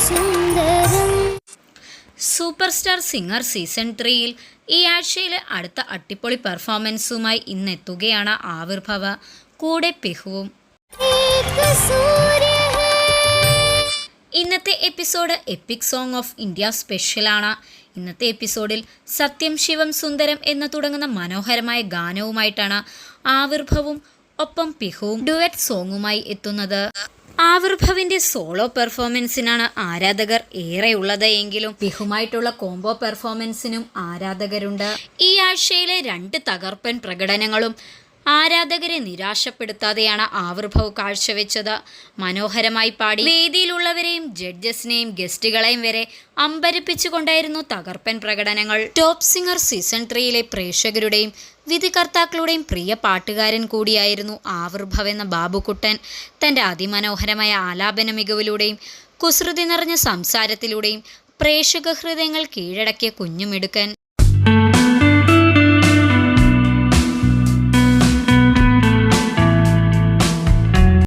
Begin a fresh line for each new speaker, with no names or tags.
സുന്ദരം.
Super star singer season 3-ൽ ഈ ആഴ്ചയിലെ അടുത്ത അട്ടിപ്പൊളി പെർഫോമൻസുമായി ഇന്നെത്തുകയാണ് ആവിർഭവ, കൂടെ പിഹുവും. ഇന്നത്തെ episode EPIC song of India സ്പെഷ്യലാണ്. ഇന്നത്തെ എപ്പിസോഡിൽ സത്യം ശിവം സുന്ദരം എന്ന് തുടങ്ങുന്ന മനോഹരമായ ഗാനവുമായിട്ടാണ് ആവിർഭവും ഒപ്പം പിഹുവും ഡുവറ്റ് സോങ്ങുമായി എത്തുന്നത്. ആവിർഭവിന്റെ സോളോ പെർഫോമൻസിനാണ് ആരാധകർ ഏറെയുള്ളത് എങ്കിലും പിഹുമായിട്ടുള്ള കോംബോ പെർഫോമൻസിനും ആരാധകരുണ്ട്. ഈ ആഴ്ചയിലെ 2 തകർപ്പൻ പ്രകടനങ്ങളും ആരാധകരെ നിരാശപ്പെടുത്താതെയാണ് ആവിർഭവ് കാഴ്ചവെച്ചത്. മനോഹരമായി പാടി വേദിയിലുള്ളവരെയും ജഡ്ജസിനെയും ഗസ്റ്റുകളെയും വരെ അമ്പരപ്പിച്ചുകൊണ്ടായിരുന്നു തകർപ്പൻ പ്രകടനങ്ങൾ. ടോപ്പ് സിംഗർ സീസൺ 3-ലെ പ്രേക്ഷകരുടെയും വിധികർത്താക്കളുടെയും പ്രിയ പാട്ടുകാരൻ കൂടിയായിരുന്നു ആവിർഭവ് എന്ന ബാബുക്കുട്ടൻ. തൻ്റെ അതിമനോഹരമായ ആലാപന മികവിലൂടെയും കുസൃതി നിറഞ്ഞ സംസാരത്തിലൂടെയും പ്രേക്ഷക ഹൃദയങ്ങൾ കീഴടക്കിയ കുഞ്ഞുമിടുക്കൻ.